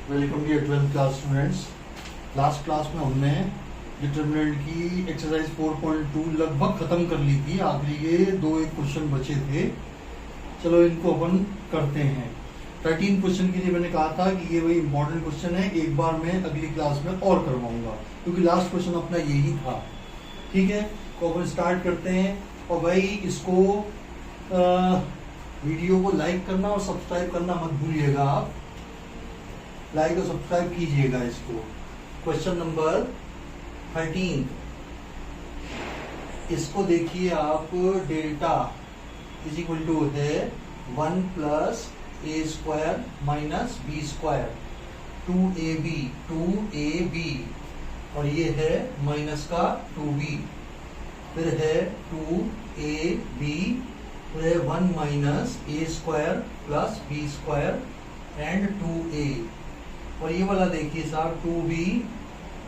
Welcome dear 12th class students. Last class में हमने determinant की एक्सरसाइज 4.2 लगभग खत्म कर ली थी। आखिरी ये एक क्वेश्चन बचे थे। चलो इनको अपन करते हैं। 13 क्वेश्चन के लिए मैंने कहा था कि ये वही इंपॉर्टेंट क्वेश्चन है, एक बार मैं अगली क्लास में और करवाऊंगा क्योंकि लास्ट क्वेश्चन अपना यही था। ठीक है, तो अपन स्टार्ट करते हैं। और भाई इसको वीडियो को लाइक करना और सब्सक्राइब करना मत भूलिएगा। आप लाइक और सब्सक्राइब कीजिएगा इसको। क्वेश्चन नंबर 13, इसको देखिए आप। डेल्टा इज इक्वल टू होते हैं 1 प्लस ए square minus B square 2ab और ये है माइनस का 2b, फिर है 2ab, फिर है 1 minus A square plus B square and 2a। और ये वाला देखिए साहब 2b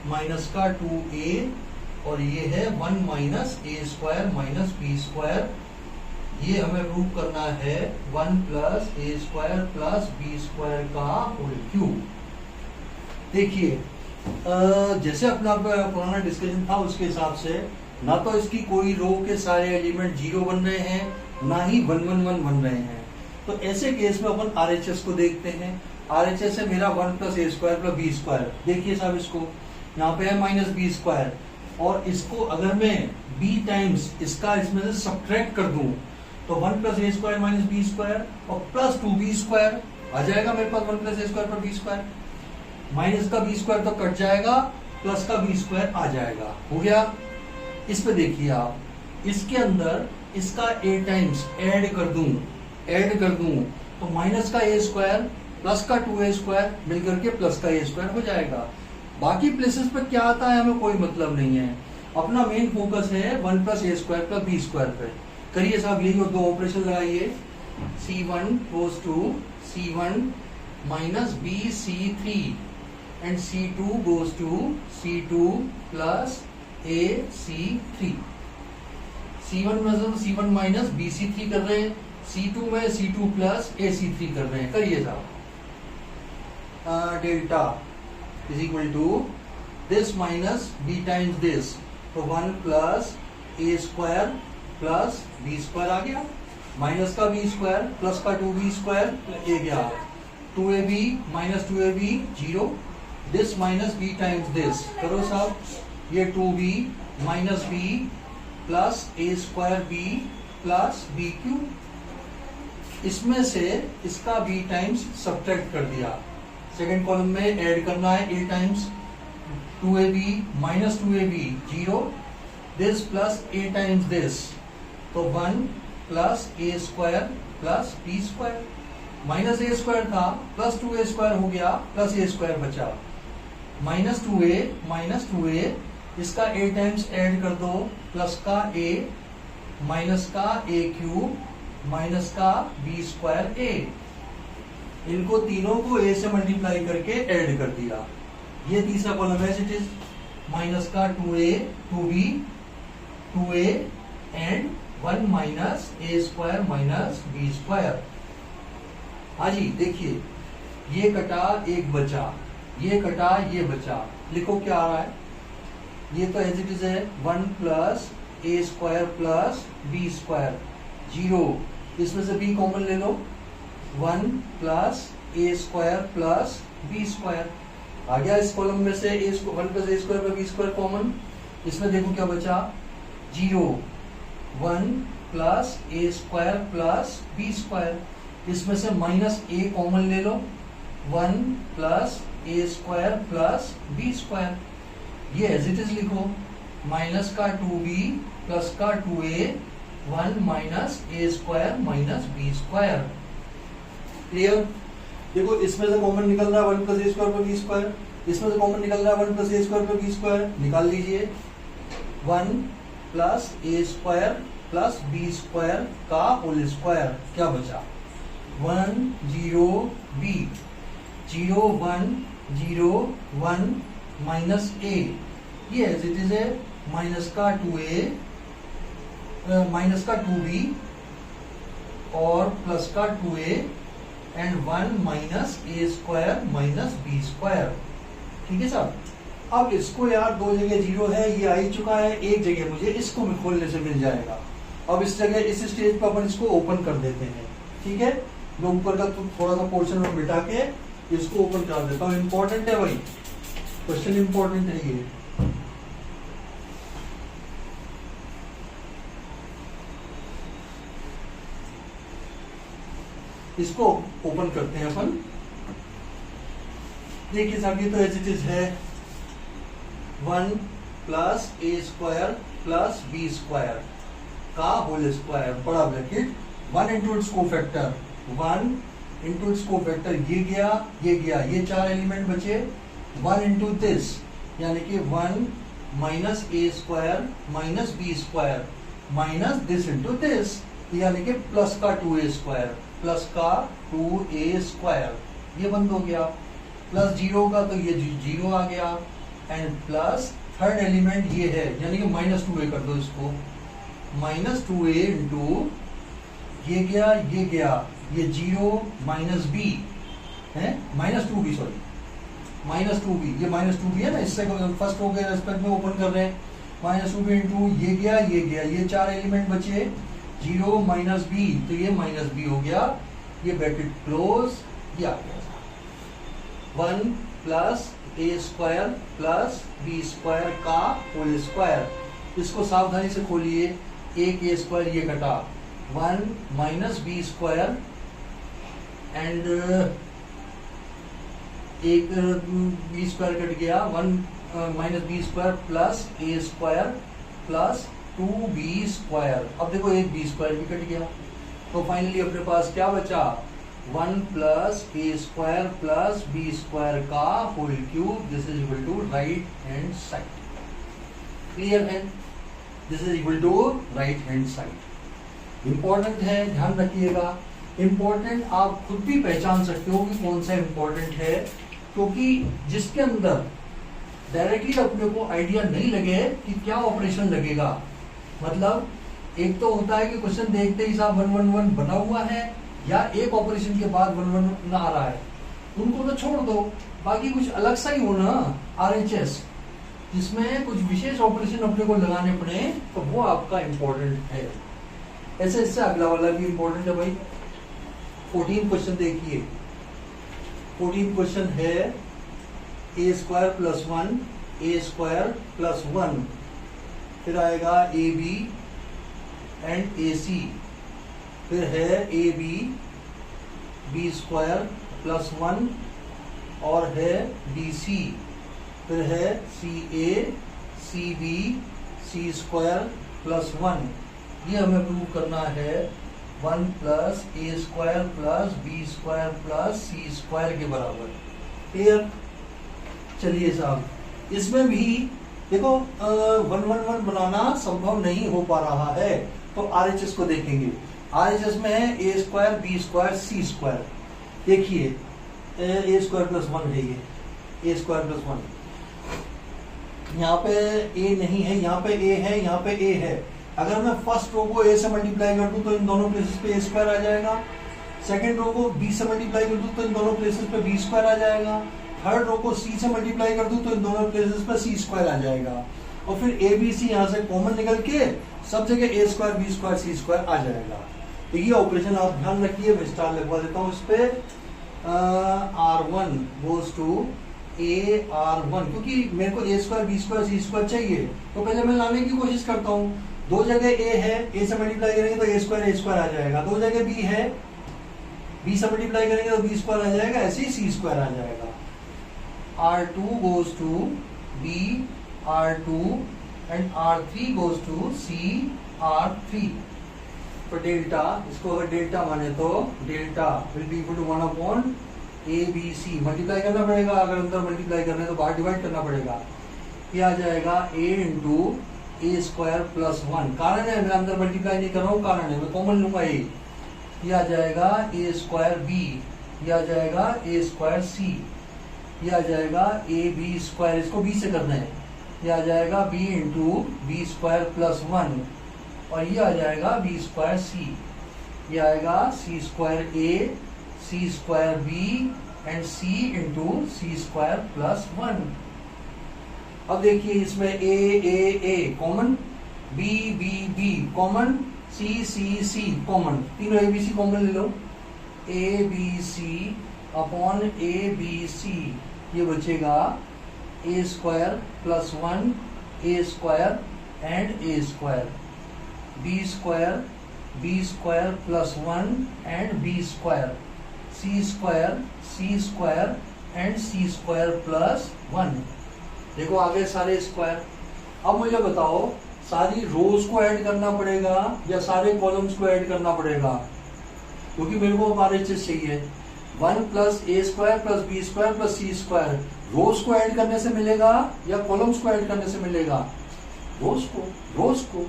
माइनस का 2a और ये है 1 माइनस ए स्क्वायर माइनस बी स्क्वायर। ये हमें प्रूव करना है 1 प्लस ए स्क्वायर प्लस बी स्क्वायर का होल क्यूब। देखिए जैसे अपना पुराना डिस्कशन था उसके हिसाब से ना तो इसकी कोई रो के सारे एलिमेंट 0 बन रहे हैं ना ही 1 1 1 बन रहे हैं। तो ऐसे केस में अपन आरएचएस को देखते हैं। आरएचएस है मेरा 1 प्लस ए स्क्वायर प्लस बी स्क्वायर। देखिए साहब इसको यहाँ पे है माइनस बी स्क्वायर और इसको अगर मैं बी टाइम्स इसका इसमें से सब्ट्रैक्ट कर दूं तो 1 प्लस ए स्क्वायर माइनस बी स्क्वायर और प्लस 2b स्क्वायर आ जाएगा मेरे पास। 1 प्लस ए स्क्वायर पर बी स्क्वायर, माइनस का बी स्क्वायर तो कट जाएगा, प्लस का बी स्क्वायर आ जाएगा। हो गया। इस पे देखिए आप, इसके अंदर इसका a टाइम्स ऐड कर दूं तो माइनस का ए स्क्वायर प्लस का 2a स्क्वायर मिलकर के प्लस का ए स्क्वायर हो जाएगा। बाकी प्लेसेस पे क्या आता है हमें कोई मतलब नहीं है। अपना मेन फोकस है 1 प्लस ए स्क्वायर प्लस बी स्क्वायर पे। करिए साहब यही दो ऑपरेशन लगाइए। c1 goes to c1 minus b c3 and c2 goes to c2 plus a c3। c1 में तो c1 माइनस बी c3 कर रहे हैं, c2 में c2 प्लस ए c3 कर रहे हैं। करिए साहब delta is equal to this minus B times this, तो 1 प्लस ए स्क्वायर प्लस बी स्क्वायर आ गया, माइनस का बी स्क्वायर प्लस का 2b स्क्वायर ए गया, 2ab minus 2ab 0, this minus B times this. करो साहब, ये 2b माइनस बी प्लस ए square B plus B cube. इसमें से इसका b टाइम्स सब्ट्रैक्ट कर दिया। सेकेंड कॉलम में ऐड करना है a times 2ab minus 2ab 0, this plus a times this, तो 1 प्लस ए square plus B square. Minus ए square था प्लस 2a स्क्वायर हो गया प्लस ए स्क्वायर बचा, माइनस 2a इसका a टाइम्स ऐड कर दो, प्लस का a माइनस का a क्यूब माइनस का बी स्क्वायर a। इनको तीनों को a से मल्टीप्लाई करके ऐड कर दिया। ये तीसरा कॉलम है इट इज माइनस का 2a 2b 2a and 1 minus A square minus B square. हाँ जी देखिए, ये कटा एक बचा, ये कटा ये बचा। लिखो क्या आ रहा है, ये तो एज इट इज है 1 प्लस ए स्क्वायर प्लस बी स्क्वायर 0, इसमें से b कॉमन ले लो, 1 प्लस ए स्क्वायर प्लस बी स्क्वायर आ गया। इस कॉलम में से 1 प्लस ए square plus B square common, इसमें देखो क्या बचा 0, 1 प्लस ए स्क्वायर प्लस बी स्क्वायर, इसमें से माइनस ए कॉमन ले लो, 1 प्लस ए स्क्वायर प्लस बी स्क्वायर। ये एज इट इज लिखो, माइनस का 2b प्लस का 2a 1 माइनस ए square minus B square. Clear. देखो इसमें से कॉमन निकल रहा है 1 प्लस ए स्क्वायर पर बी स्क्वायर, इसमें से कॉमन निकल रहा है 1 प्लस ए स्क्वायर पर बी स्क्वायर, निकाल लीजिए। 1 प्लस ए स्क्वायर प्लस बी स्क्वायर का होल स्क्वायर, क्या बचा 1 0 b 0 1 0 1 माइनस ए, ये एज इट इज है माइनस का 2a माइनस का 2b और प्लस का 2a and 1 minus A square minus B square. ठीक है साहब। अब इसको यार दो जगह जीरो है, ये आ ही चुका है, एक जगह मुझे इसको खोलने से मिल जाएगा। अब इस जगह इस स्टेज पर अपन इसको ओपन कर देते हैं। ठीक है, जो ऊपर का तो थोड़ा सा पोर्शन में बिठा के इसको ओपन कर देता हूँ। इंपॉर्टेंट है भाई, क्वेश्चन इंपॉर्टेंट है ये। इसको ओपन करते हैं अपन। देखिए साहब, ये तो एज इट इज है 1 प्लस ए स्क्वायर प्लस बी स्क्वायर का होल स्क्वायर बड़ा bracket 1 into its cofactor, 1 into its cofactor, ये गया ये गया, ये चार एलिमेंट बचे। 1 इंटू दिस यानी कि 1 minus A square minus B square minus this into this यानी कि प्लस का 2a स्क्वायर, प्लस का 2a स्क्वायर, ये बंद हो गया। प्लस जीरो का तो ये जीरो आ गया एंड प्लस थर्ड एलिमेंट ये है यानी कि माइनस 2a कर दो इसको, माइनस 2a इंटू ये गया ये गया, ये जीरो माइनस बी है, minus 2b sorry minus 2b, ये माइनस 2b है ना, इससे फर्स्ट हो गया रेस्पेक्ट में ओपन कर रहे हैं। माइनस 2b इंटू ये गया ये गया, ये चार एलिमेंट बचे, जीरो माइनस बी तो ये माइनस बी हो गया, ये ब्रैकेट क्लोज, ये आ गया 1 प्लस ए स्क्वायर प्लस बी स्क्वायर का होल स्क्वायर। इसको सावधानी से खोलिए, एक ए स्क्वायर ये कटा, 1 माइनस बी स्क्वायर एंड एक बी स्क्वायर कट गया, 1 माइनस बी स्क्वायर प्लस ए स्क्वायर प्लस 2b स्क्वायर। अब देखो एक बी स्क्वायर भी कट गया, तो फाइनली अपने पास क्या बचा, 1 प्लस ए स्क्वायर प्लस बी स्क्वायर का whole cube, this is equal to right hand side. Clear है, this is equal to right hand side. Important है, ध्यान रखिएगा। इंपॉर्टेंट आप खुद भी पहचान सकते हो कि कौन सा इंपॉर्टेंट है, क्योंकि जिसके अंदर डायरेक्टली अपने को आइडिया नहीं लगे कि क्या ऑपरेशन लगेगा, मतलब एक तो होता है कि क्वेश्चन देखते ही साहब 1 1 1 बना हुआ है या एक ऑपरेशन के बाद 1 1 1 आ रहा है, उनको तो छोड़ दो, बाकी कुछ अलग सा ही हो ना RHS जिसमें कुछ विशेष ऑपरेशन अपने को लगाने पड़े, तो वो आपका इंपॉर्टेंट है। ऐसे इससे अगला वाला भी इंपॉर्टेंट है भाई। 14 क्वेश्चन देखिए, 14 क्वेश्चन है ए square plus 1 A square plus 1, फिर आएगा A B and A C, फिर है A B B square plus 1 और है बी सी, फिर है C A C B C square plus 1। ये हमें प्रूव करना है 1 प्लस ए square plus B square plus सी स्क्वायर के बराबर। क्लियर? चलिए साहब, इसमें भी देखो 1 1 1 बनाना संभव नहीं हो पा रहा है, तो RHS को देखेंगे। RHS में है ए स्क्वायर बी स्क्वायर सी स्क्वायर। देखिए ए स्क्वायर प्लस 1 है, ये ए स्क्वायर प्लस 1, यहाँ पे ए नहीं है, यहाँ पे ए है, यहाँ पे ए है। अगर मैं फर्स्ट रो को ए से मल्टीप्लाई कर दूं तो इन दोनों प्लेसेस पे ए स्क्वायर आ जाएगा, सेकंड रो को बी से मल्टीप्लाई कर दूं तो इन दोनों प्लेसेस पे बी स्क्वायर आ जाएगा, थर्ड रो को सी से मल्टीप्लाई कर दूं तो इन दोनों प्लेसेस पे सी स्क्वायर आ जाएगा, और फिर ए बी सी यहाँ से कॉमन निकल के सब जगह ए स्क्वायर बी स्क्वायर सी स्क्वायर आ जाएगा। तो ये ऑपरेशन आप ध्यान रखिए, मैं स्टार लगवा देता हूँ इस पे। R1 गोज टू AR1, क्योंकि मेरे को ए स्क्वायर बी स्क्वायर सी स्क्वायर चाहिए, तो पहले मैं लाने की कोशिश करता हूँ। दो जगह ए है, ए से मल्टीप्लाई करेंगे तो ए स्क्वायर आ जाएगा, दो जगह बी है, बी से मल्टीप्लाई करेंगे तो बी स्क्वायर आ जाएगा, ऐसे ही सी स्क्वायर आ जाएगा। R2 goes to B R2 and R3 goes to C R3। तो डेल्टा, इसको अगर डेल्टा माने तो delta will be equal to 1 upon ABC, multiply करना पड़ेगा, अगर अंदर मल्टीप्लाई करना है तो बाहर डिवाइड करना पड़ेगा। ये आ जाएगा A into A square plus 1, कारण है मैं अंदर मल्टीप्लाई नहीं कर रहा हूँ, कारण है मैं कॉमन लूंगा ए। ये आ जाएगा ए स्क्वायर बी, ये आ जाएगा ए स्क्वायर सी, ये आ जाएगा ए बी स्क्वायर, इसको बी से करना है, ये आ जाएगा b into b square plus 1, और ये आ जाएगा बी स्क्वायर सी, ये आएगा C square A C square B and C into C square plus 1। अब देखिए इसमें A common, B B B common, C C C common, तीनों ए बी सी कॉमन ले लो। A B C upon A B C, ये बचेगा A square plus 1 A square and A square, B square plus 1 and B square, C square and C square plus 1। देखो आगे सारे square. अब मुझे बताओ सारी रोज को ऐड करना पड़ेगा या सारे कॉलम्स को ऐड करना पड़ेगा, क्योंकि मेरे को हमारे चीज चाहिए 1 प्लस ए square plus B square plus सी स्क्वायर। रोज को ऐड करने से मिलेगा या कॉलम्स को ऐड करने से मिलेगा? रोज को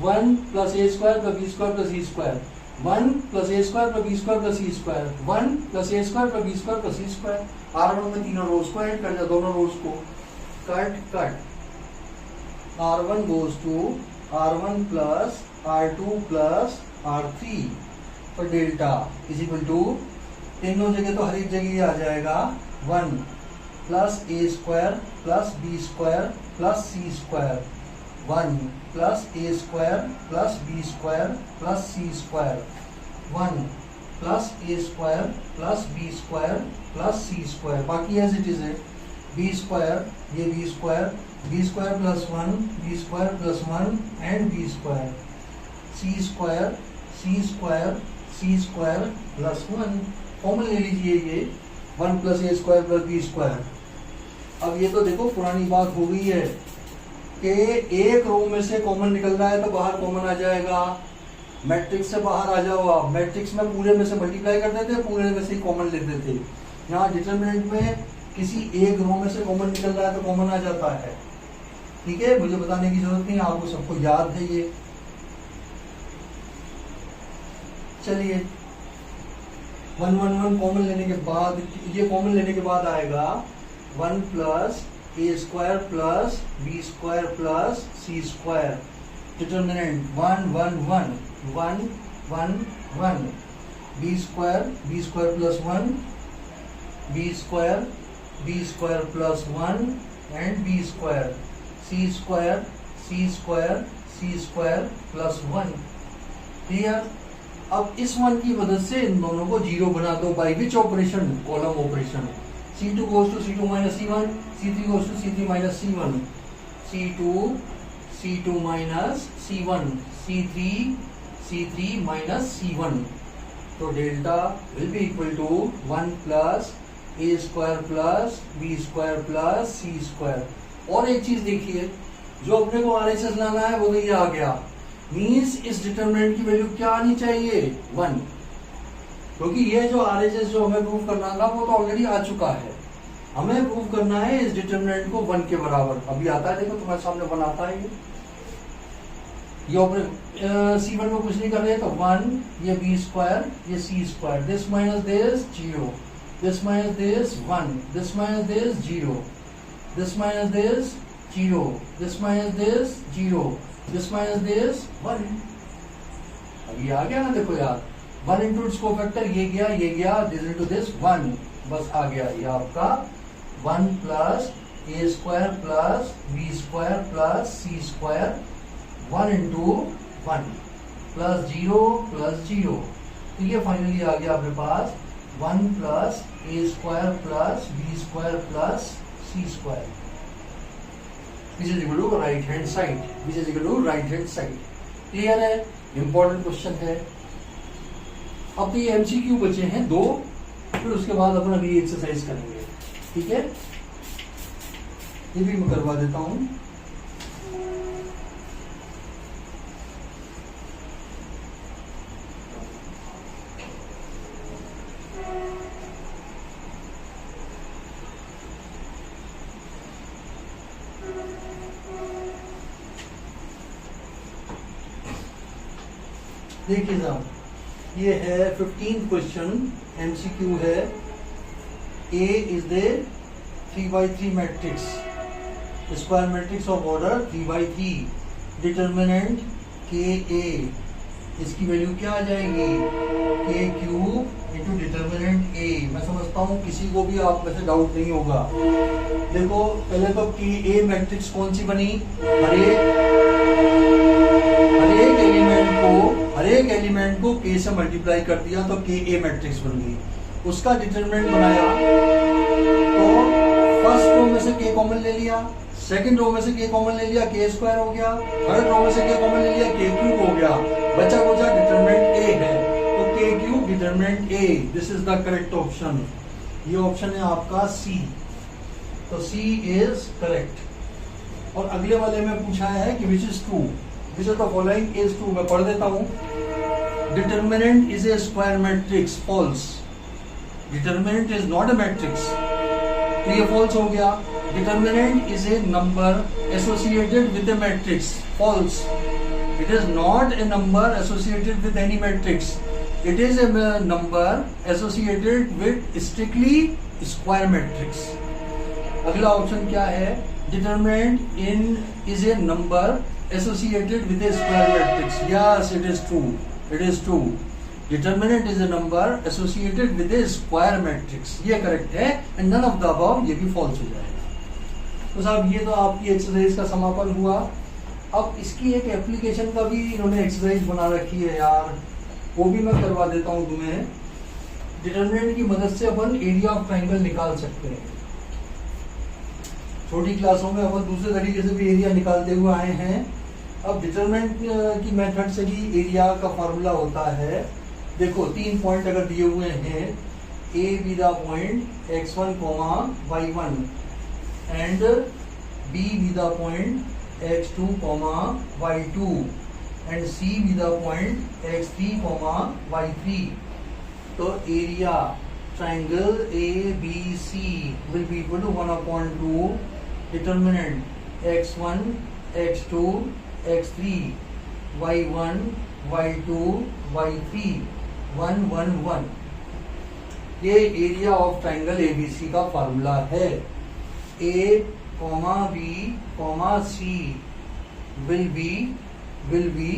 1 प्लस ए square plus B square plus सी स्क्वायर, 1 प्लस ए square plus B square plus सी स्क्वायर, 1 प्लस ए square plus B square plus सी स्क्वायर। R1 में तीनों रोज को ऐड कर दिया, दोनों रोज को cut, R1 goes to R1 plus R2 plus R3 for delta is equal to, तीनों जगह तो हर एक जगह ही आ जाएगा 1 प्लस ए square plus B square plus सी स्क्वायर, 1 प्लस ए square plus B square plus सी स्क्वायर, 1 प्लस ए square plus B square plus सी square. बाकी as it is है, B square, ये B square plus 1 B square plus 1 and B square, C square plus 1 common ले लीजिए, ये 1 plus ए square plus B square. अब ये तो देखो पुरानी बात हो गई है कि एक रो में से कॉमन निकल रहा है तो बाहर कॉमन आ जाएगा। मैट्रिक्स से बाहर आ जाओ आप, मैट्रिक्स में पूरे में से मल्टीप्लाई कर देते, पूरे में से कॉमन लेते थे। यहाँ डिटरमिनेंट में किसी एक रो में से कॉमन निकल रहा है तो कॉमन आ जाता है। ठीक है, मुझे बताने की जरूरत नहीं, आपको सबको याद है ये। चलिए 1 1 1 कॉमन लेने के बाद, ये कॉमन लेने के बाद आएगा 1 plus A square plus B square plus C square. Determinant 1 1 1 1 1 1, B square plus 1 B square plus 1 and B square, C square plus 1। Clear? अब इस 1 की मदद से इन दोनों को जीरो बना दो। By which operation? Column operation. C2 goes to C2 minus C1, C3 goes to C3 minus C1, C2 minus C1, C3 minus C1। तो delta will be equal to 1 plus A square plus B square plus C square. और एक चीज देखिए, जो अपने को RHS लाना है वो तो ये आ गया, मीन्स इस डिटरमिनेंट की वैल्यू क्या आनी चाहिए? 1, क्योंकि ये जो RHS जो हमें प्रूव करना था वो तो ऑलरेडी आ चुका है। हमें प्रूव करना है इस डिटरमिनेंट को 1 के बराबर। अभी आता है, देखो तुम्हारे सामने 1 आता है। ये C1 में कुछ नहीं कर रहे तो 1, ये बी स्क्वायर, ये C square, this minus this 0, this minus this 1, this minus this 0, this minus this 0, this minus this 0, this minus this 1। अब ये आ गया ना, देखो यार 1 इंटू इट्स कोफैक्टर, ये गया, दिस इंटू दिस 1, बस आ गया ये आपका 1 प्लस ए square plus B square plus सी स्क्वायर, 1 इंटू 1 प्लस 0, तो ये फाइनली आ गया आपके पास 1 plus A square plus B square plus C square, which is equal to right hand side. Clear है? इंपॉर्टेंट क्वेश्चन है। अब ये MCQ बचे हैं 2, फिर उसके बाद अपन अगली एक्सरसाइज करेंगे। ठीक है, ये भी मैं करवा देता हूं। देखिए साहब, ये है 15th क्वेश्चन, MCQ है। A is the 3x3 matrix, square matrix of order 3x3, determinant KA, इसकी वैल्यू क्या आ जाएगी? K³ इनटू डिटर्मिनेंट ए। मैं समझता हूँ किसी को भी आप में से डाउट नहीं होगा। देखो पहले तो कि ए मैट्रिक्स कौन सी बनी, हर एक एलिमेंट को के से मल्टीप्लाई कर दिया तो के ए मैट्रिक्स बन गई। उसका डिटर्मिनेंट बनाया तो फर्स्ट रो में से के कॉमन ले लिया, सेकंड रो में से के कॉमन ले लिया, के स्क्वायर हो गया, थर्ड रो में से के कॉमन ले लिया, के क्यूब हो गया, बचा कुचा डिटरमिनेंट ए है तो के cube determinant A. This is the correct option. ये ऑप्शन है आपका सी, तो सी इज करेक्ट। और अगले वाले में पूछा है कि which is true, which is the following is true. मैं पढ़ देता हूं। Determinant is a square matrix, false. Determinant is not a matrix, तो ये फॉल्स हो गया। Determinant is a number associated with a matrix, false. It is not a number associated with any matrix, it is a number associated with strictly square matrix. अगला option क्या है, determinant in is a number associated with a square matrix. Yes, it is true, it is true. Determinant is a number associated with a square matrix, ये correct है। And none of the above, ये भी false हो जाएगा। तो साहब ये तो आपकी एक्सरसाइज का समापन हुआ। अब इसकी एक एप्लीकेशन का भी इन्होंने एक्सरसाइज बना रखी है यार, वो भी मैं करवा देता हूं तुम्हें। डिटरमिनेंट की मदद से अपन एरिया ऑफ ट्राइंगल निकाल सकते हैं। छोटी क्लासों में अपन दूसरे तरीके से भी एरिया निकालते हुए आए हैं। अब डिटरमिनेंट की मेथड से भी एरिया का फॉर्मूला होता है। देखो 3 पॉइंट अगर दिए हुए हैं, A be the point x1, y1 and B be the point x2, y2 and C be the point x3, y3, तो area triangle ABC will be equal to 1/2 determinant x1, x2, x3, y1, y2, y3, 1, 1, 1। ये area of triangle ABC का formula है। A, B, C will be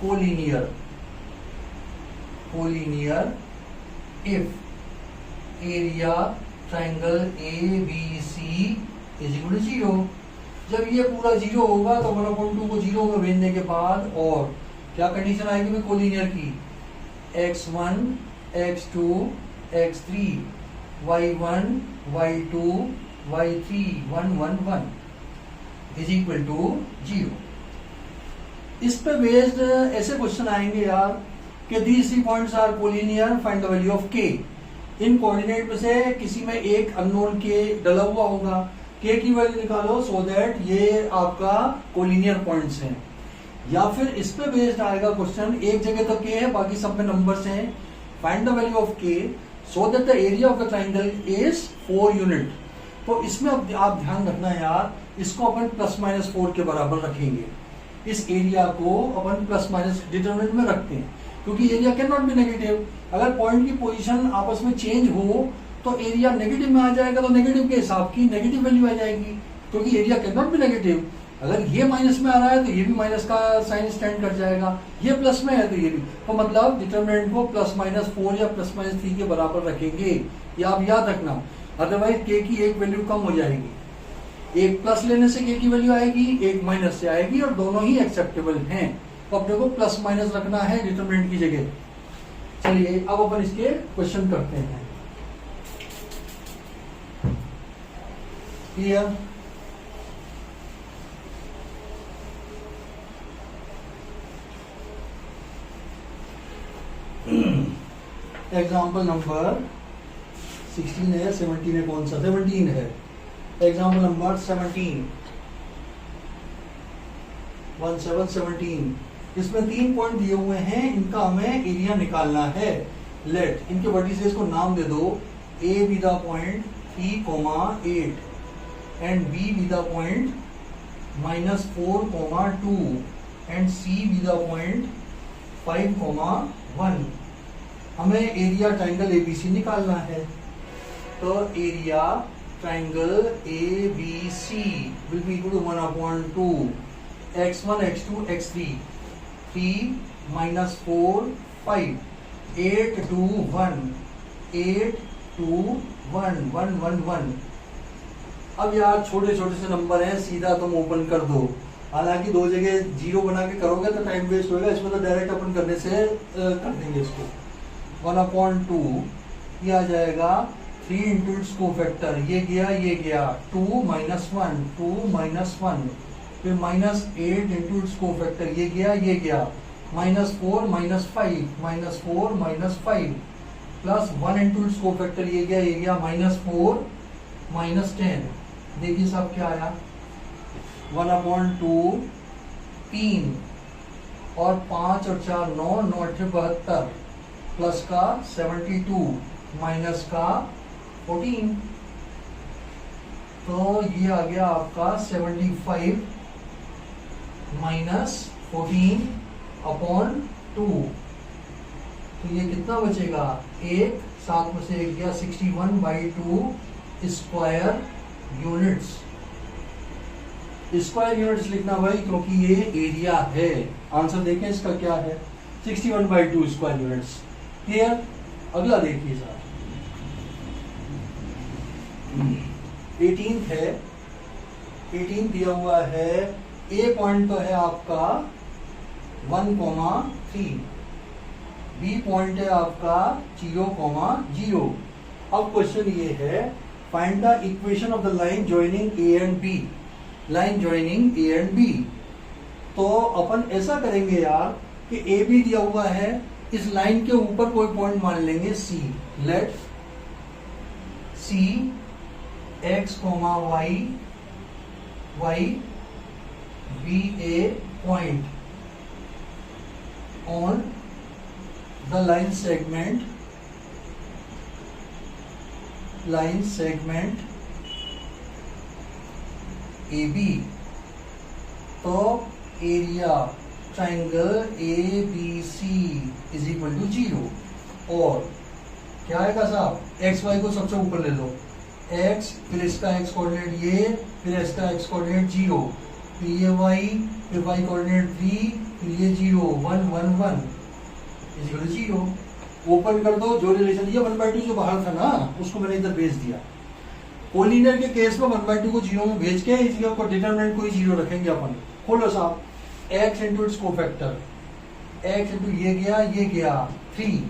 collinear if area triangle ABC is equal to 0। जब ये पूरा 0 होगा तो 1/2 को 0 में भेजने के बाद और क्या कंडीशन आएगी में कोलिनियर की, x1, x2, x3, y1, y2, y3, 1, 1, 1 is equal to 0। इस पे बेस्ड ऐसे क्वेश्चन आएंगे यार कि these 3 points are collinear, find the value of k। In coordinate में से किसी में एक अननोन k डला हुआ होगा, k की वैल्यू निकालो सो दैट ये आपका कोलिनियर पॉइंट्स हैं। या फिर इस पे बेस्ड आएगा क्वेश्चन, एक जगह तो k है बाकी सब में नंबर्स हैं, find the value of k so that the area of the triangle is 4 unit. तो इसमें अब आप ध्यान रखना यार, इसको अपन ±4 के बराबर रखेंगे। इस एरिया को अपन ± डिटरमिनेंट में रखते हैं क्योंकि area can not be negative. अगर पॉइंट की पोजीशन आपस में चेंज हो तो एरिया नेगेटिव में आ जाएगा, तो नेगेटिव के हिसाब की नेगेटिव वैल्यू आ जाएगी क्योंकि area can not be negative. अगर ये माइनस में आ रहा है तो ये भी माइनस का साइन स्टैंड कर जाएगा, ये प्लस में है तो ये भी। तो मतलब डिटरमिनेंट को ±4 या ±3 के बराबर रखेंगे, ये आप याद रखना। अदरवाइज के की एक वैल्यू कम हो जाएगी, एक प्लस लेने से के की वैल्यू आएगी, एक माइनस से आएगी और दोनों ही एक्सेप्टेबल हैं। तो अपने को प्लस माइनस रखना है डिटरमिनेंट की जगह। चलिए अब अपन इसके क्वेश्चन करते हैं। क्लियर? एग्जाम्पल नंबर 16 है, 17 है, कौन सा 17 है। Example number 17 17। इसमें 3 पॉइंट दिए हुए हैं, इनका हमें एरिया निकालना है। लेट इनके वर्टिसेस को नाम दे दो, A be the point 3, 8 and B be the point -4, 2 and C be the point 5, 1। हमें एरिया ट्राइंगल ABC निकालना है। तो area triangle ABC will be equal to 1/2 x1, x2, x3, 3 -4, 5, 8, 2, 1 8 2 1 1 1 1। अब यार छोटे छोटे से नंबर हैं, सीधा तुम ओपन कर दो। हालांकि दो जगह जीरो बना के करोगे तो टाइम वेस्ट होगा, इसमें तो डायरेक्ट अपन करने से कर देंगे इसको। 1/2 ये आ जाएगा 3 इंटू इट्स कोफैक्टर, ये गया 2 -1 2 -1, फिर -8 इंटू इट्स कोफैक्टर, ये गया -4 -5 प्लस 1 इंटू इट्स कोफैक्टर, ये गया -4 -10। देखिए साहब क्या आया, 1/2 3 और 5 और 4 9 9 72 प्लस का 72 माइनस का 14, तो ये आ गया आपका 75 माइनस 14/2। तो ये कितना बचेगा, 1 7 में से 1 गया, 61/2 स्क्वायर यूनिट्स। स्क्वायर यूनिट्स लिखना भाई, क्योंकि ये एरिया है। आंसर देखें इसका क्या है, 61/2 स्क्वायर यूनिट्स। क्लियर। अगला देखिए साहब, 18 है, 18 दिया हुआ है। ए पॉइंट तो है आपका 1,3, बी पॉइंट है आपका 0,0। अब क्वेश्चन ये है, find the equation of the line joining A and B. Line joining A and B, तो अपन ऐसा करेंगे यार कि ए बी दिया हुआ है, इस लाइन के ऊपर कोई पॉइंट मान लेंगे C. Let C x, y be a point on the line segment AB। तो area triangle ABC is equal to 0। और क्या आएगा साहब, एक्स वाई को सबसे ऊपर ले लो, x फिर इसका x कोऑर्डिनेट ये, फिर इसका x कोऑर्डिनेट 0, फिर ये y, फिर y कोऑर्डिनेट 3, फिर ये 0 1 1 1 इज इक्वल टू 0। ओपन कर दो, जो रिलेशन ये 1/2 जो बाहर था ना, उसको मैंने इधर भेज दिया। कोलिनियर के केस में 1/2 को 0 में भेज के इस को डिटरमिनेंट को 0 रखेंगे अपन। खोलो साहब, x into its cofactor, x into ये गया 3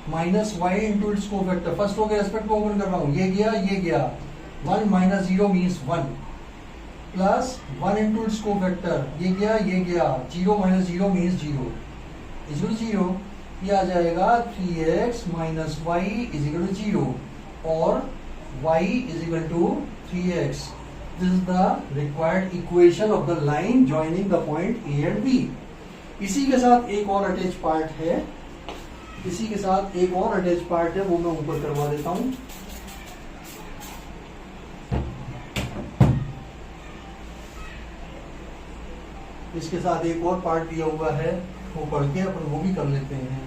minus y into its cofactor, first row के रेस्पेक्ट में ओपन कर रहा हूं, ये गया 1 minus 0 means 1 plus 1 into its cofactor, ये गया 0 minus 0 means 0 is equal to 0। ये आ जाएगा 3x minus y is equal to 0 और y is equal to 3x। This is the required equation of the line joining the point A and B। इसी के साथ एक और अटैच पार्ट है, वो मैं ऊपर करवा देता हूं। इसके साथ एक और पार्ट दिया हुआ है, वो पढ़ के अपन वो भी कर लेते हैं।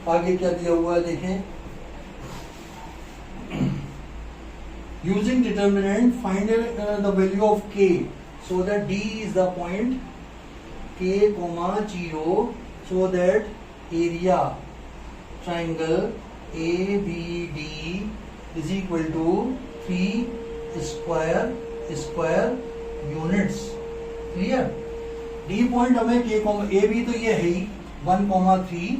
आगे क्या दिया हुआ है देखें, using determinant find the value of k so that d is the point k, 0 so that area triangle ABD is equal to 3 square units। Clear. D point हमें k, AB तो ये है ही 1,3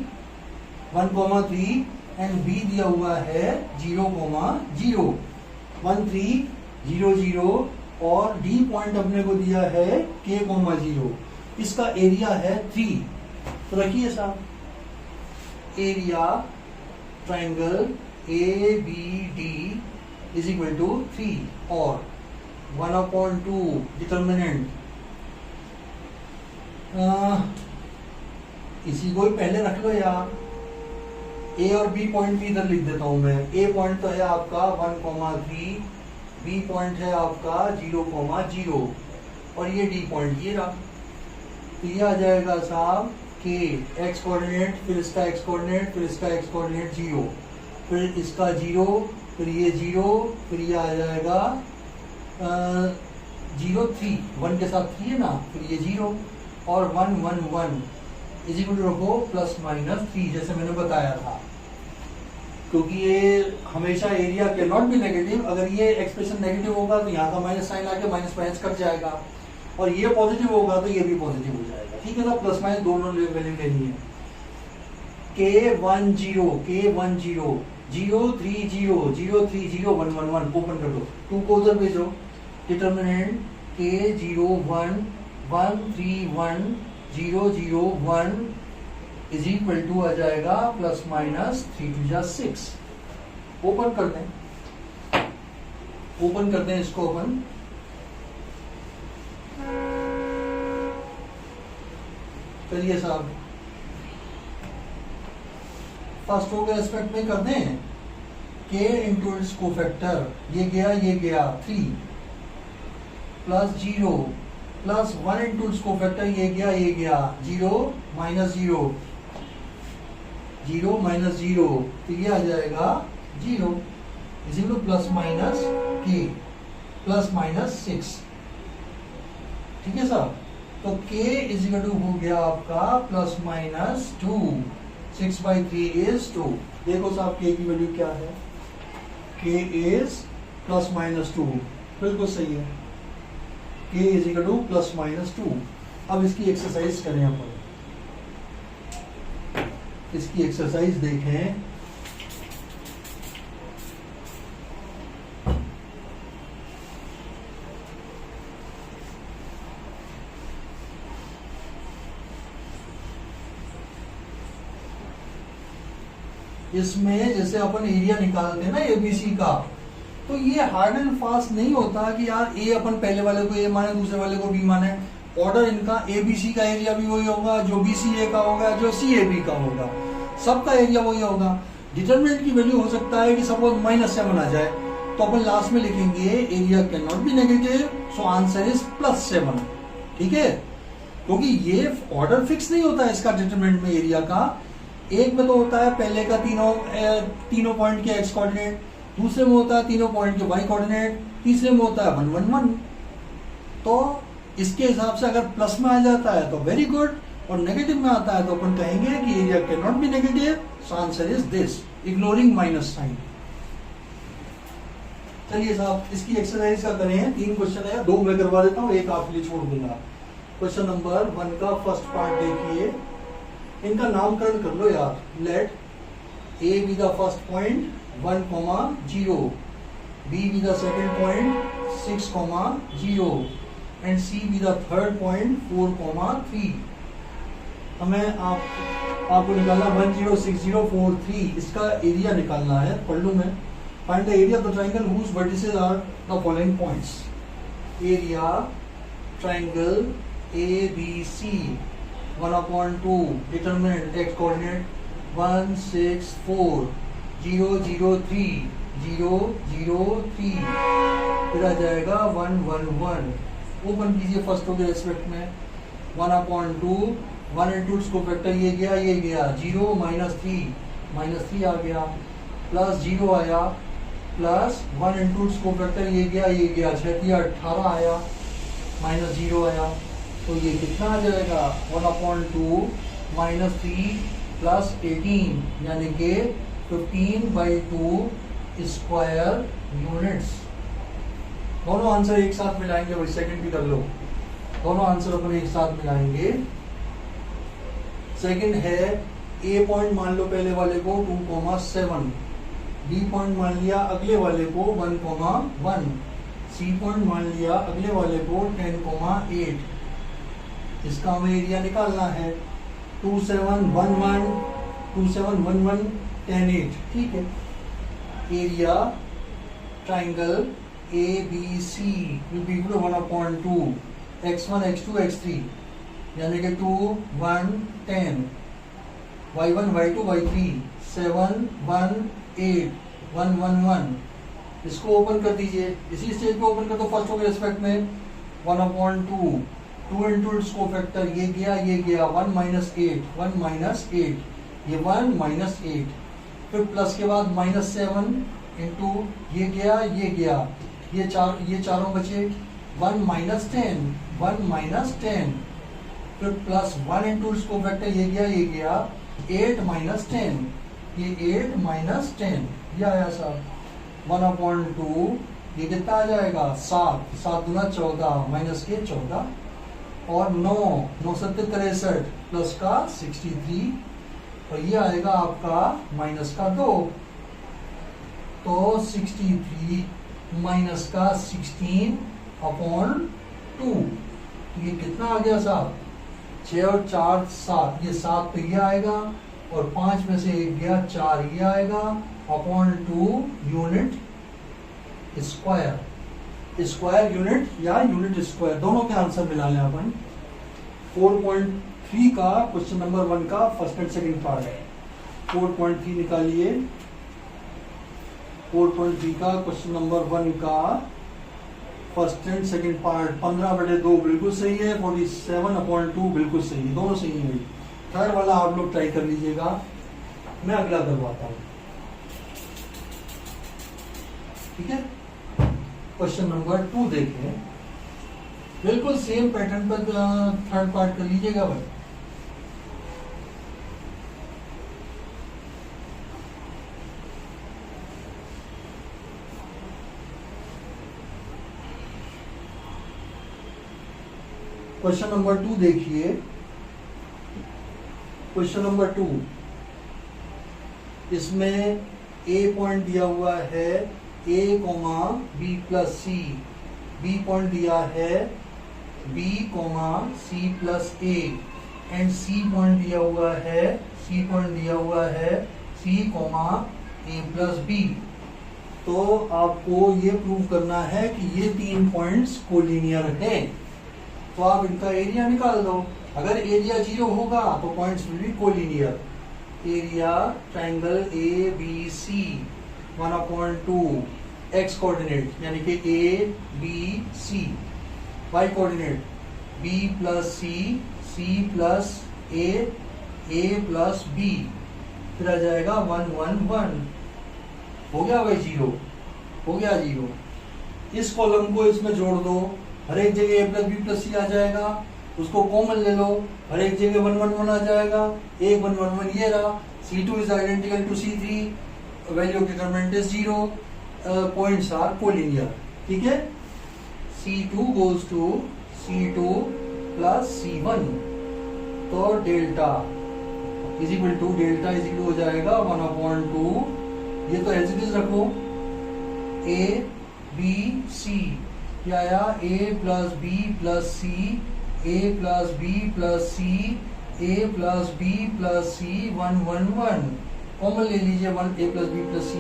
एंड B दिया हुआ है 0,0 1 3 0 0 और D point अपने को दिया है k, 0। इसका एरिया है 3। तो रखिए साहब, area triangle ABD is equal to 3 और 1/2 डिटर्मिनेंट, इसी को ही पहले रख लो यार। A और B पॉइंट भी इधर लिख देता हूं मैं। A पॉइंट तो है आपका 1,3, B पॉइंट है आपका 0,0 और ये D पॉइंट ये रहा। तो ये आ जाएगा साहब k, x कोऑर्डिनेट, फिर इसका x कोऑर्डिनेट, फिर इसका x कोऑर्डिनेट 0, फिर इसका 0, फिर ये 0, फिर ये आ जाएगा 0 3, 1 के साथ 3 है ना, फिर ये 0 और 1 1 1 इज इक्वल टू रखो प्लस माइनस 3, जैसे मैंने बताया था, क्योंकि ये हमेशा area can not be negative. अगर ये एक्सप्रेशन नेगेटिव होगा तो यहाँ का माइनस साइन आके माइनस माइनस कट जाएगा, और ये पॉजिटिव होगा तो ये भी पॉजिटिव हो जाएगा। ठीक है ना, प्लस माइनस दोनों वैल्यू लेनी है। K10 K10 0 3 0 0 3 0 1 1 1 ओपन कर दो, 2 को उधर भेजो। Determinant K01 1 3 1 0 0 1 is equal to आ जाएगा प्लस माइनस 3 2 जा 6। ओपन कर दें, ओपन करते हैं इसको ओपन। चलिए साहब, फर्स्ट रो के एस्पेक्ट में कर दें। K इंटू इट्स कोफैक्टर, ये गया 3 plus 0 plus 1 into its cofactor, ये गया 0 माइनस 0 0 माइनस 0, तो ये आ जाएगा 0 is equal to plus minus K plus minus 6। ठीक है साहब, तो K इज इक्वल टू हो गया आपका प्लस माइनस 2, 6/3 इज 2। देखो साहब K की वैल्यू क्या है, K इज प्लस माइनस 2, बिल्कुल सही है। K is equal to plus minus 2। अब इसकी एक्सरसाइज करें अपन, इसकी एक्सरसाइज देखें। इसमें जैसे अपन एरिया निकालते हैं ना एबीसी का, तो ये हार्ड एंड फास्ट नहीं होता कि यार ए अपन पहले वाले को ए माने दूसरे वाले को बी माने। ऑर्डर इनका एबीसी का एरिया भी वही होगा जो बीसीए का होगा, जो सीएबी का होगा, सबका एरिया वही होगा। डिटरमिनेंट की वैल्यू हो सकता है कि सपोज -7 आ जाए, तो अपन लास्ट में लिखेंगे area can not be negative, so answer is +7। ठीक है, क्योंकि ये ऑर्डर फिक्स नहीं होता है इसका डिटरमिनेंट में एरिया का। एक में तो होता है पहले का तीनों पॉइंट के एक्स कोऑर्डिनेट, दूसरे में होता है तीनों पॉइंट के वाई कोऑर्डिनेट, तीसरे में होता है 1 1 1। तो इसके हिसाब से अगर प्लस में आ जाता है तो वेरी गुड, और नेगेटिव में आता है तो अपन कहेंगे कि area can not be negative, so answer is this, ignoring minus sign. चलिए साहब, इसकी एक्सरसाइज का करें। 3 क्वेश्चन है, 2 मैं करवा देता हूँ, एक आपके लिए छोड़ दूंगा। क्वेश्चन नंबर 1 का फर्स्ट पार्ट देखिए, इनका नामकरण कर लो यार। Let A be the first point 1, 0, B be the second point 6, 0 and C be the third point 4, 3। हमें आपको निकालना 1 0 6 0 4 3, इसका एरिया निकालना है। पढ़ लूं मैं। Find the area of the triangle whose vertices are the following points। Area triangle ABC 1/2, determinant x coordinate 1 6 4 0 0 3 0 0 3, फिर आ जाएगा 1 1 1। ओपन कीजिए फर्स्ट रो के रेस्पेक्ट में। 1/2 1 इंटू इसको फैक्टर, ये गया 0 -3 आ गया, प्लस 0 आया, प्लस 1 इंटू इसको फैक्टर, ये गया 6 18 आया, -0 आया, तो ये कितना आ जाएगा 1/2 -3 प्लस 18, यानी कि 15/2 स्क्वायर यूनिट्स। दोनों आंसर एक साथ मिलाएंगे, वही सेकंड भी कर लो। दोनों आंसर अपन एक साथ मिलाएंगे। सेकंड है ए पॉइंट मान लो पहले वाले को 2, 7, बी पॉइंट मान लिया अगले वाले को 1, 1, सी पॉइंट मान लिया अगले वाले को 10, 8। इसका हमें एरिया निकालना है। 2 7 1 1 2 7 1 1 10 8। ठीक है, area triangle ABC will be equal to 1/2 x1 x2 x3, यानी कि 2 1 10, y1 y2 y3 7 1 8 1 1 1। इसको ओपन कर दीजिए, इसी स्टेज पे ओपन कर दो फर्स्ट के रिस्पेक्ट में। 1/2 2 इंटू इट्स कोफैक्टर, ये गया 1 -8 1 -8, ये 1 -8, फिर प्लस के बाद -7 इंटू ये गया, ये चारों बचे 1 -10 1 -10, फिर प्लस 1 इंटू स्कोप वेक्टर ये गया 8 माइनस 10, ये 8 माइनस 10 ये आया साहब 1/2, ये कितना आ जाएगा 7, 7 दूना 14 माइनस के 14 और 9 सत्ते 63 प्लस का 63 और ये आएगा आपका माइनस का 2, तो 63 माइनस का 16/2, तो ये कितना आ गया साहब 6 और 4 7, ये 7 तो ये आएगा और 5 में से 1 गया 4 ये आएगा /2 यूनिट स्क्वायर यूनिट या यूनिट स्क्वायर, दोनों के आंसर मिला लें अपन। 4.3 का क्वेश्चन नंबर 1 का फर्स्ट एंड सेकंड पार्ट है। 4.3 निकालिए। 4.3 का क्वेश्चन नंबर 1 का फर्स्ट एंड सेकंड पार्ट 15/2 बिल्कुल सही है, 47/2 बिल्कुल सही है, दोनों सही है। थर्ड वाला आप लोग ट्राई कर लीजिएगा, मैं अगला करवाता हूं, ठीक है। क्वेश्चन नंबर 2 देखें, बिल्कुल सेम पैटर्न पर थर्ड पार्ट कर लीजिएगा भाई। क्वेश्चन नंबर 2 देखिए। क्वेश्चन नंबर 2, इसमें ए पॉइंट दिया हुआ है a, b plus c, b point दिया है b, c plus a and c point दिया हुआ है c, a प्लस b। तो आपको ये प्रूव करना है कि ये 3 पॉइंट्स कोलिनियर हैं, तो आप इनका एरिया निकाल दो। अगर एरिया 0 होगा तो points will be collinear. Area triangle A B C 1/2 x coordinate यानी कि a B c, y coordinate b plus c plus a plus b, फिर आ जाएगा 1 1 1, हो गया भाई 0, हो गया 0। इस कॉलम को इसमें जोड़ दो, हर एक जगह ए प्लस बी प्लस सी आ जाएगा, उसको कॉमन ले लो, हर एक जगह 1 1 1 आ जाएगा, 1 1 1 1 ये रहा। C2 is identical to C3, value of determinant is 0, points are collinear, ठीक है। C2 goes to C2 plus C1, तो डेल्टा इज इक्वल टू हो जाएगा 1/2, ये तो एज इट इज रखो, A B C क्या आया A प्लस B प्लस C, A प्लस B प्लस C, A प्लस B प्लस C 1 1 1, कॉमन ले लीजिए 1 A प्लस B प्लस C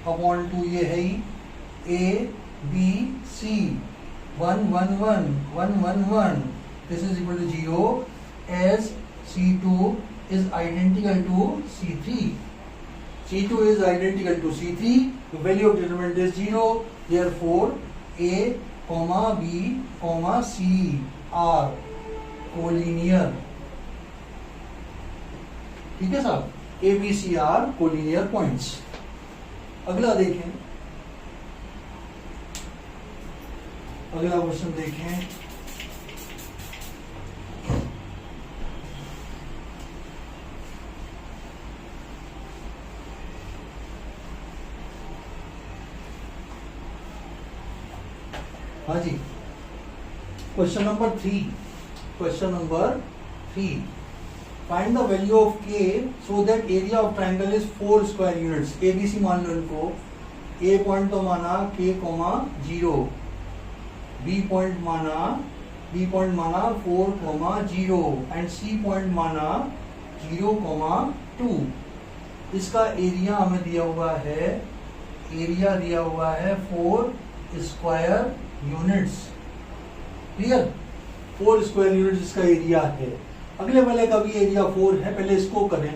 /2, ये है ही A B C 1 1 1 1 1 1, this is equal to 0 as C2 is identical to C3. C2 is identical to C3. The value of determinant is 0. Therefore, A, B, C are collinear. ठीक है साहब, A, B, C are collinear points. अगला देखें, अगला question देखें। हाँ जी, question number 3, find the value of k so that area of triangle is 4 square units. ABC मान लो इनको, A पॉइंट तो माना k, 0, B पॉइंट माना 4, 0 एंड C पॉइंट माना 0, 2। इसका एरिया हमें दिया हुआ है 4 square units, clear, 4 square units इसका एरिया है। अगले वाले का भी एरिया 4 है, पहले इसको करें।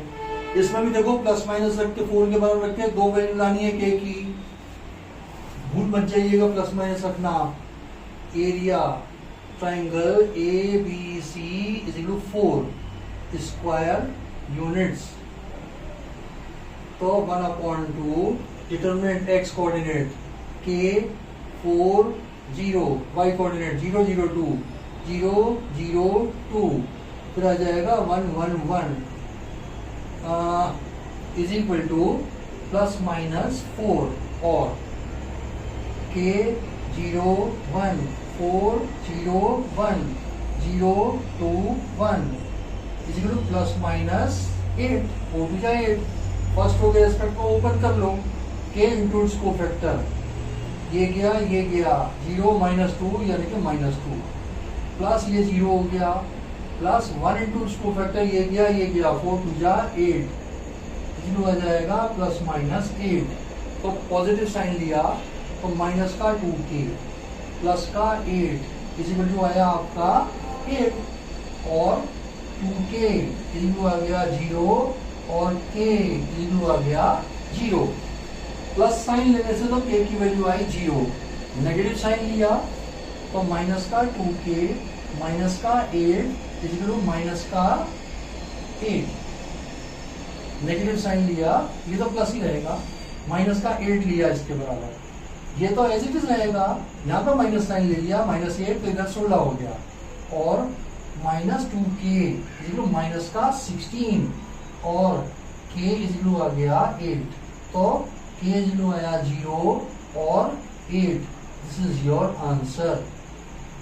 इसमें भी देखो प्लस माइनस रख के 4 के बराबर रख के 2 वैल्यू लानी है k की, भूल मत जाइएगा प्लस माइनस रखना। Area triangle A B C is equal to 4 square units, तो 1/2 determinant x coordinate k 4 0, y coordinate 0 0 2, 0 0 2, फिर आ जाएगा 1 1 1 is equal to plus minus 4 और k 0 1 4 0 1 0 2 1 is equal to plus minus 8, 4 टू जा 8। फर्स्ट हो गया, इसका को ओपन कर लो, k इंक्लूड्स कोफैक्टर, ये गया 0 माइनस 2 यानी कि माइनस 2, प्लस ये 0 हो गया, प्लस 1 इंटू इसको फैक्टर ये गया 4 टू जा 8, इसमें आ जाएगा प्लस माइनस 8। तो पॉजिटिव साइन लिया तो माइनस का 2k प्लस का 8 इसी वैल्यू आया आपका 8 और 2k इसी आ गया 0 और k इसी आ गया 0। प्लस साइन लेने से तो k की वैल्यू आई 0, नेगेटिव साइन लिया तो माइनस का 2k माइनस का 8 इक्वल टू माइनस का 8। नेगेटिव साइन लिया, ये तो प्लस ही रहेगा, माइनस का 8 लिया इसके बराबर, ये तो एज इट इज रहेगा, यहाँ पर माइनस साइन ले लिया, माइनस 8 तो इधर 16 हो गया, और minus 2k equal to minus का 16 और k इक्वल आ गया 8, तो k इक्वल आया 0 और 8। This is your answer.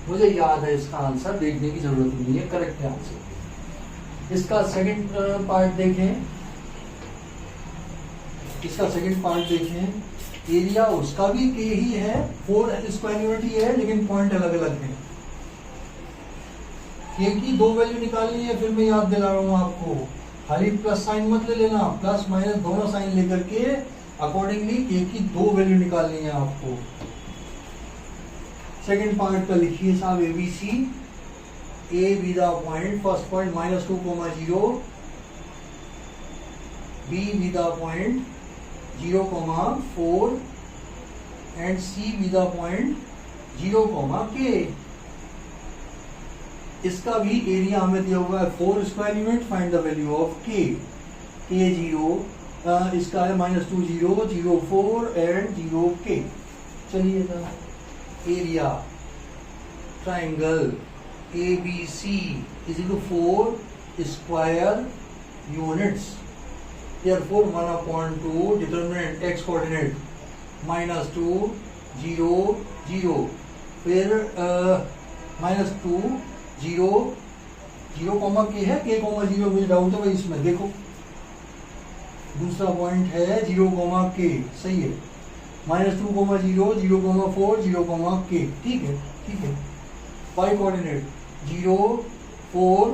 मुझे याद है इसका आंसर, देखने की जरूरत नहीं है, करेक्ट है आंसर। इसका सेकंड पार्ट देखें, एरिया उसका भी k ही है, 4 स्क्वायर यूनिट ही है, लेकिन पॉइंट अलग अलग है। k की 2 वैल्यू निकालनी है, फिर मैं याद दिला रहा हूँ आपको, खाली प्लस साइन मत ले लेना, प्लस माइनस दोनों साइन लेकर के अकॉर्डिंगली k की 2 वैल्यू निकालनी है आपको। सेकेंड पार्ट का लिखिए साहब, ABC, A be the point, first point -2, 0, B be the point 0, 4 and C be the point 0, K। इसका भी एरिया हमें दिया हुआ है 4 square unit, find the value of K। K 0, इसका है -2 0 0 4 एंड 0 K। चलिए area triangle ABC is equal to 4 square units. Therefore 1/2 determinant x coordinate -2 0 0, फिर -2 0 0 k है, k 0 मुझे डाउट है भाई इसमें, देखो दूसरा पॉइंट है 0 k, सही है, -2 0 0 4 0 k, ठीक है। y कोऑर्डिनेट 0 4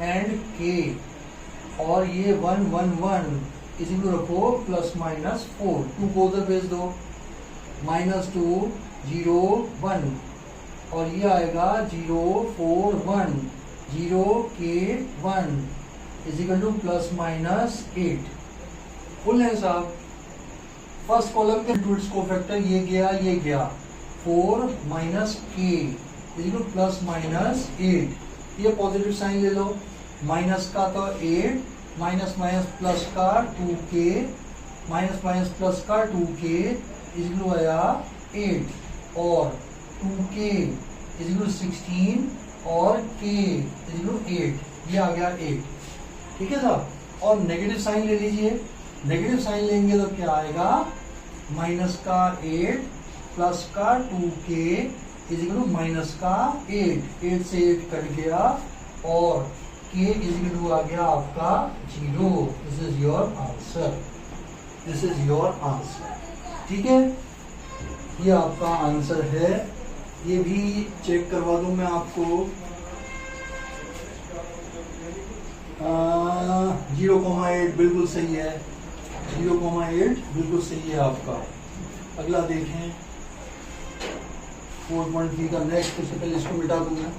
एंड k, और ये 1 1 1 इसी को रखो प्लस माइनस 4, 2 को उधर भेज दो, -2 0 1 और ये आएगा 0 4 1 0 k 1 is equal to plus minus 8। फुल है साहब। फर्स्ट कॉलम के टूल्स को फैक्टर ये गया 4 minus k is equal to plus minus 8। ये पॉजिटिव साइन ले लो, माइनस का तो 8, माइनस माइनस प्लस का 2k, माइनस माइनस प्लस का 2k इजिकल आया 8 और 2k इजिकल 16 और k इजिकल 8, ये आ गया 8। ठीक है साहब। और नेगेटिव साइन ले लीजिए, नेगेटिव साइन लेंगे तो क्या आएगा, माइनस का 8 प्लस का 2k इजिकल माइनस का 8 से 8 कट गया और k इजिकल आ गया आपका 0। This is your answer, this is your answer. ठीक है, ये आपका आंसर है। ये भी चेक करवा दूं मैं आपको, 0,8 बिल्कुल सही है, 0,8 बिल्कुल सही है आपका। अगला देखें 4.3 का नेक्स्ट, उससे पहले इसको मिटा दूंगा।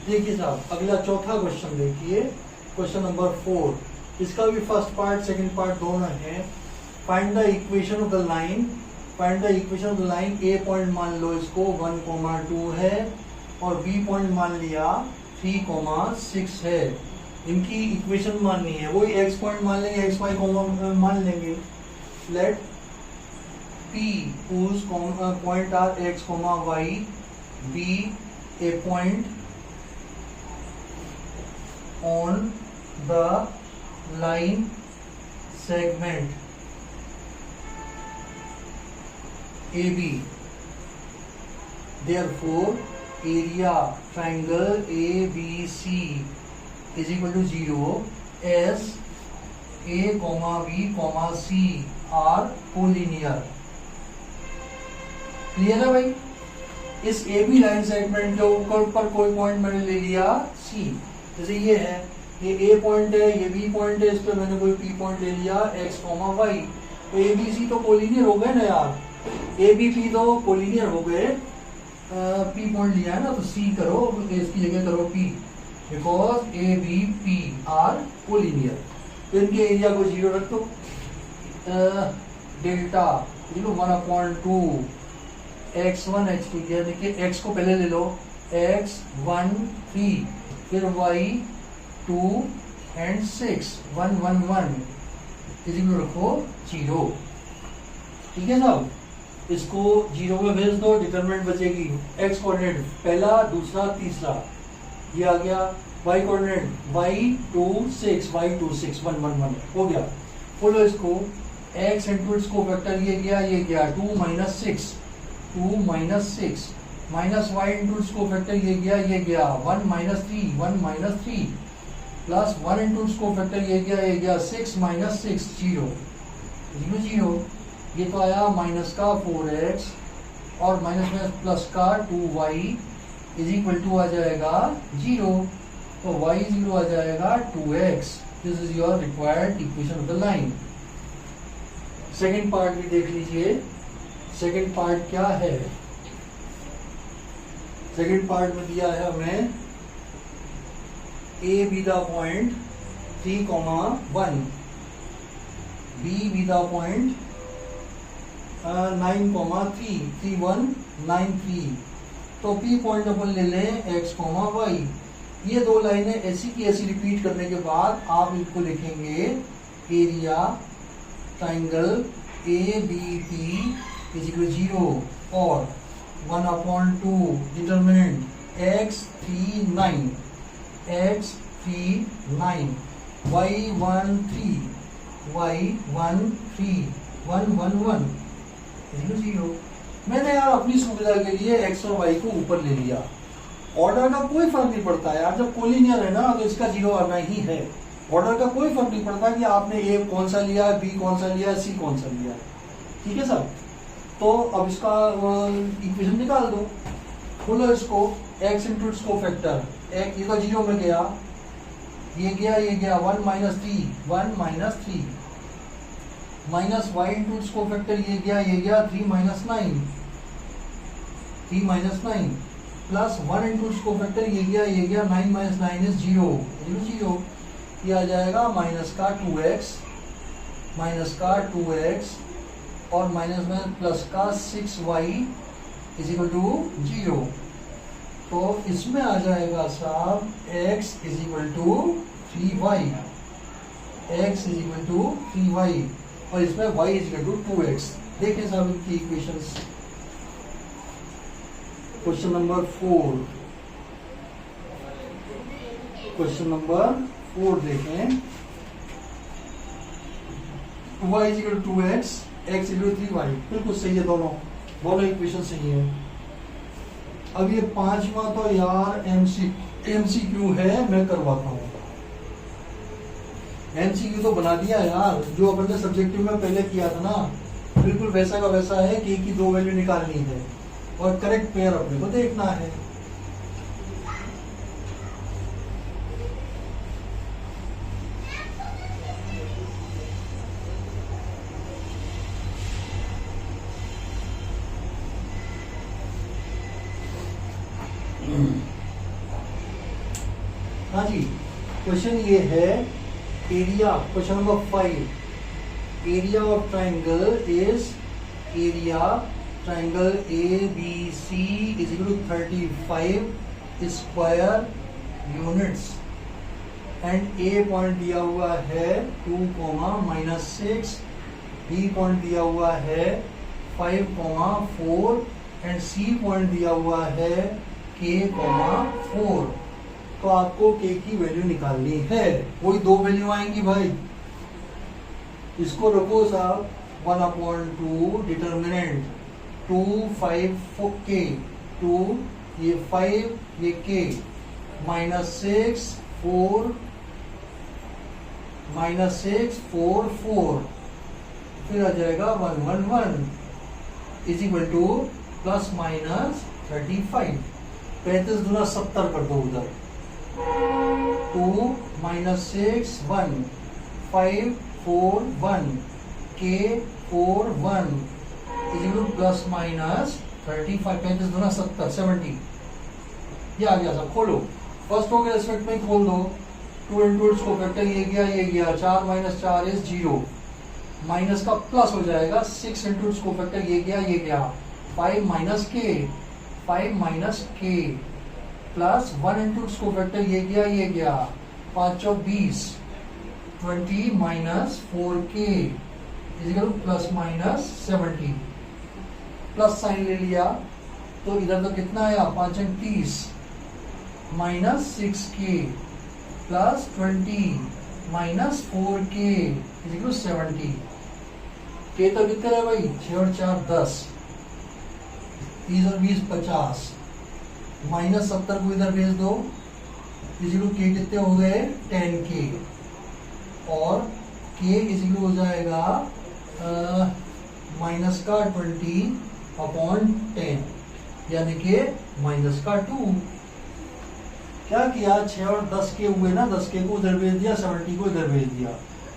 देखिए साहब, अगला चौथा क्वेश्चन देखिए, क्वेश्चन नंबर 4। इसका भी फर्स्ट पार्ट सेकंड पार्ट दोनों है। Find the equation of the line, find the equation of the line. A point मान लो इसको 1,2 है और बी पॉइंट मान लिया 3,6 है। इनकी इक्वेशन माननी है, वही एक्स पॉइंट मान लेंगे, एक्स वाई मान लेंगे। Let P whose point are x, y be a point on the line segment AB. Therefore, area triangle ABC is equal to 0 as A, B, C are collinear. Clear है भाई? इस A B line segment के ऊपर कोई point मैंने ले लिया सी, जैसे ये है, ये ए पॉइंट है, ये बी पॉइंट है, इस पे मैंने कोई पी पॉइंट ले लिया एक्स, वाई। तो ए बी सी तो कोलिनियर हो गए ना यार, ए बी पी तो कोलिनियर हो गए। पी पॉइंट लिया है ना, तो सी करो, इसकी जगह करो P, because A B P are collinear. तो इनके एरिया को 0 रख दो। डेल्टा 1/2 x1 x2 किया। देखिए x को पहले ले लो, x1 3, फिर y2 and 6 1 1 1 इसी को रखो 0। ठीक है साहब, इसको 0 में भेज दो, डिटरमिनेंट बचेगी। x कोऑर्डिनेट पहला, दूसरा, तीसरा, ये आ गया। y कोऑर्डिनेट y2 6 y2 6 1 1 1 हो गया। बोलो इसको x इंटू इसको वेक्टर ये गया 2 - 6 2 - 6 माइनस वाई इंटू इसको फैक्टर ये गया 1 - 3 1 - 3 प्लस 1 इंटू इसको फैक्टर ये गया 6 - 6 0 0 0। ये तो आया माइनस का 4x और माइनस में प्लस का 2y इज इक्वल टू आ जाएगा 0। तो y 0 आ जाएगा 2x। This is your required equation of the line. Second part भी देख लीजिए। सेकेंड पार्ट क्या है? सेकेंड पार्ट में दिया है हमें A be the point 3,1, B be the point 9,3 3193। तो पी पॉइंट अपन ले लें x, y। ये दो लाइनें ऐसी की ऐसी रिपीट करने के बाद आप इनको लिखेंगे area triangle A B P is equal 0 और 1/2 determinant x 3 9 x 3 9 y 1 3 y 1 3 1 1 1 0। मैंने यार अपनी सुविधा के लिए x और y को ऊपर ले लिया। ऑर्डर का कोई फर्क नहीं पड़ता यार, जब कोलिनियर है ना तो इसका 0 आना ही है। ऑर्डर का कोई फर्क नहीं पड़ता कि आपने ए कौन सा लिया, बी कौन सा लिया, सी कौन सा लिया। ठीक है सर? तो अब इसका इक्वेशन निकाल दो। बोलो इसको x इंटू इसको फैक्टर, एक ये तो 0 में गया, ये गया 1 - 3 1 - 3 माइनस y इंटू इसको फैक्टर ये गया 3 - 9 3 - 9 प्लस 1 इंटू इसको फैक्टर ये गया 9 - 9 इज 0 0। ये आ जाएगा माइनस का 2x और माइनस में प्लस का 6y इज इक्वल टू 0। तो इसमें आ जाएगा साहब x is equal to 3y, x is equal to 3y और इसमें y is equal to 2x। देखें साहब इनकी equations. Question number 4, question number 4 देखें। y is equal to 2x, x is equal to 3y, बिल्कुल सही है, दोनों इक्वेशन सही है। अब ये पांचवा तो यार MCQ है, मैं करवाता हूँ। MCQ तो बना दिया यार, जो अपन ने सब्जेक्टिव में पहले किया था ना, बिल्कुल वैसा का वैसा है कि की 2 वैल्यू निकालनी है और करेक्ट पेयर अपने को देखना है। हाँ जी, क्वेश्चन ये है area, question number 5, area of triangle is area triangle ABC is equal to 35 square units and a point दिया हुआ है 2,-6, बी पॉइंट दिया हुआ है 5,4 एंड सी पॉइंट दिया हुआ है K,4। तो आपको K की वैल्यू निकालनी है। वही दो वैल्यू आएंगी भाई, इसको रखो साहब 1/2 डिटर्मिनेंट 2, 5 K 2, ये 5 ये K -6 4 -6 4 फिर आ जाएगा 1 इज इक्वल टू ± 35। 35 दूना 70 कर दो उधर। 2 -6 1 5 4 1 K 4 1 इज इक्वल टू ± 35। 35 दूना 70 70। ये आ गया सब। खोलो फर्स्ट हो गया रेस्पेक्ट में खोल दो। 2 into its कोफैक्टर ये गया 4 - 4 इज 0 माइनस का प्लस हो जाएगा। 6 into its कोफैक्टर ये गया 5 - K 5 - K plus 1 into its cofactor ये गया 5 × 20 20 - 4K is equal to ± 70। Plus sign ले लिया तो इधर तो कितना आया 5 × 30 -6K plus 20 - 4K is equal to 70। K तो कितने है भाई 6 और 4 10 30 और 20 50 -70 को इधर भेज दो इज इक्वल टू K कितने हो गए 10K और K इज इक्वल हो जाएगा माइनस का 20/10 यानी कि -2। क्या किया 6 और 10 के हुए ना 10K को उधर भेज दिया 70 को इधर भेज दिया।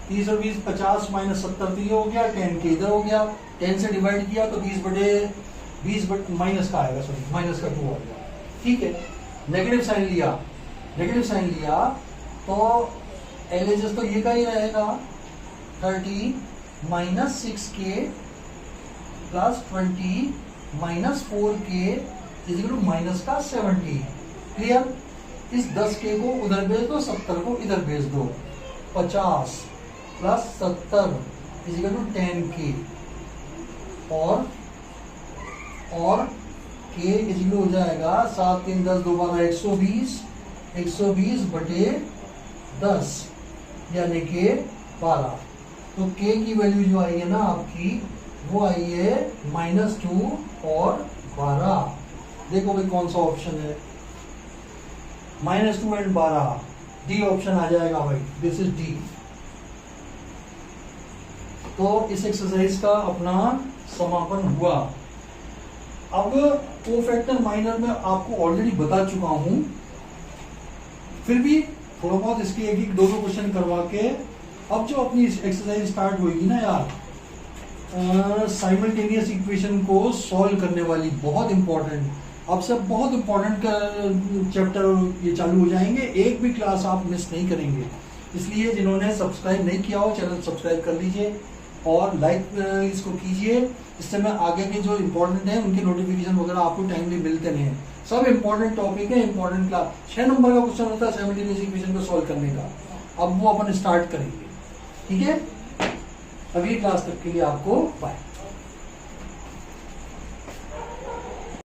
30 और 20 50 -70 तो ये हो गया 10K इधर हो गया। 10 से डिवाइड किया तो 20 माइनस का आएगा सॉरी माइनस का 2 आ गया। ठीक है नेगेटिव साइन लिया तो LHS तो ये का ही रहेगा 30 - 6K plus 20 - 4K is equal to minus का 70। क्लियर। इस 10K को उधर भेज दो 70 को इधर भेज दो 50 plus 70 is equal to 10K और K इज इक्वल हो जाएगा 7 3 10 2 12 120 बटे 10 यानी कि 12। तो K की वैल्यू जो आई है ना आपकी वो आई है -2 और 12। देखो भाई कौन सा ऑप्शन है -2 एंड 12 डी ऑप्शन आ जाएगा भाई। This is D. तो इस एक्सरसाइज का अपना समापन हुआ। अब कोफैक्टर माइनर में आपको ऑलरेडी बता चुका हूं, फिर भी थोड़ा बहुत इसके एक दो क्वेश्चन करवा के अब जो अपनी एक्सरसाइज स्टार्ट होगी ना यार साइमल्टेनियस इक्वेशन को सॉल्व करने वाली बहुत इंपॉर्टेंट अब से बहुत इंपॉर्टेंट चैप्टर ये चालू हो जाएंगे। एक भी क्लास आप मिस नहीं करेंगे। इसलिए जिन्होंने सब्सक्राइब नहीं किया हो चैनल सब्सक्राइब कर लीजिए और लाइक इसको कीजिए। इससे मैं आगे के जो इम्पोर्टेंट है उनके नोटिफिकेशन वगैरह आपको टाइमली मिलते नहीं है। सब इम्पोर्टेंट टॉपिक है, इम्पोर्टेंट क्लास 6 नंबर का क्वेश्चन होता है साइमल्टेनियस इक्वेशन को सॉल्व करने का। अब वो अपन स्टार्ट करेंगे। ठीक है, अगली क्लास तक के लिए आपको बाय।